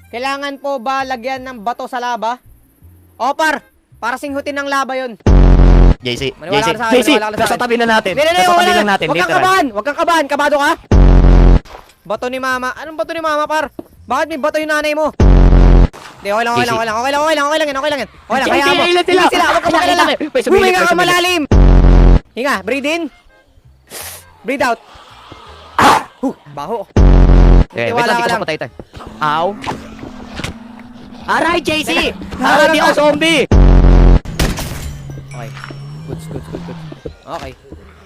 Kailangan po ba lagyan ng bato sa laba? O par, para singhutin ng laba yun. JC, Maniwala JC, ka sa akin, JC, maniwala ka sa nasa akin. tabi na natin. Hindi, Nasa tabi lang natin, Huwag kang literal. kabahan, huwag kang kabahan. Kabado ka? Bato ni mama. Anong bato ni mama, par? Bakit may bato yung nanay mo? Hindi, okay lang, okay lang, okay lang, okay lang, okay lang, okay lang, okay lang yan. Okay lang, JC, kaya mo. ilan sila? Ilan sila? Huwag ka makilala. May sumilip, Huminga may ka sumilip. malalim. Hinga, breathe in. Breathe out. Baho. Eh, wait Tiwala lang, ka di ko lang. papatay tayo. Ow. Aray, JC! Teka. Aray, di ako zombie! Okay. Goods. Okay.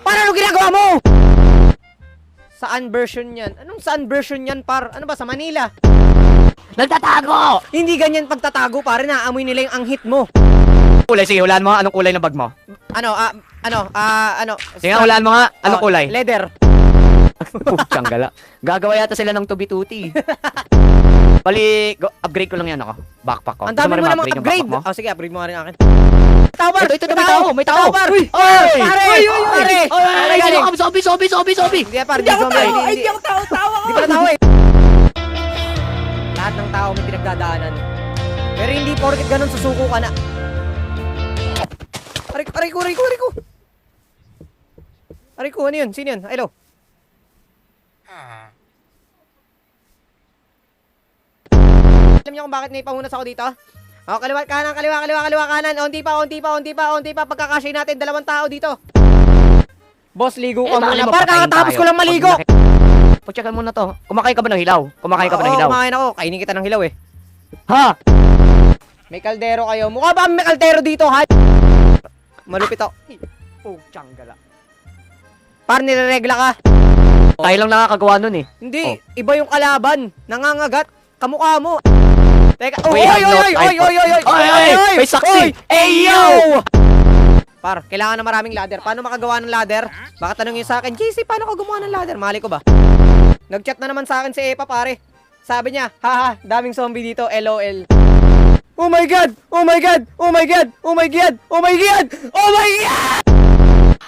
Para ano ginagawa mo? Saan version yan? Anong saan version yan, par? Ano ba, sa Manila? Nagtatago! Hindi ganyan pagtatago, pare. Naamoy nila yung anghit mo. Kulay, sige, hulaan mo nga anong kulay ng bag mo. Ano? Sige nga, hulaan mo nga anong Oh, kulay. Leather. Puchang gala. Gagawa yata sila ng tubi-tuti. Bali, upgrade ko lang yan ako. Backpack ko. Ang dami mo namang yung upgrade. backpack mo? Oh, sige, upgrade mo nga rin akin. Tao, par! Ito, may tao! par! Uy! Pare! Uy! Pare! Ay, Galing. zombie! Hindi, par. Hindi ako zombie. tao! Ay, hindi ako tao! Tawa Hindi ko! pala tao eh. Lahat ng tao may pinagdadaanan. Pero hindi porket ganun susuko ka na. Aray ko. Ano yun? Sino yun? Hello? Alam niyo kung bakit may pamunas ako dito? Oh, kaliwa kanan. Unti pa. Pagkakasya natin, 2 tao dito. Boss, ligo ka muna. Par, kakatapos ko lang maligo. Putsakan mo na to. Kumakain ka ba ng hilaw? Oo, kumakain ako. Kainin kita ng hilaw eh. Ha? May kaldero kayo. Mukha ba may kaldero dito, ha? Malupit ako. Puchang gala. Par, nireregla ka. Tayo lang nakakagawa nun eh. Hindi, Oh. iba yung kalaban. Nangangagat. Kamukha mo. Teka, We have no time for- Oy! May saksi! Ayo! Par, kailangan na maraming ladder. Paano makagawa ng ladder? Baka tanongin sa akin, JC, paano ka gumawa ng ladder? Mali ko ba? Nag-chat na naman sa akin si Epa, pare. Sabi niya, haha, daming zombie dito, LOL. Oh my God!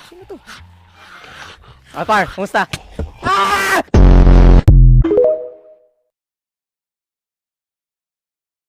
Sino to? Ah, par, kumusta?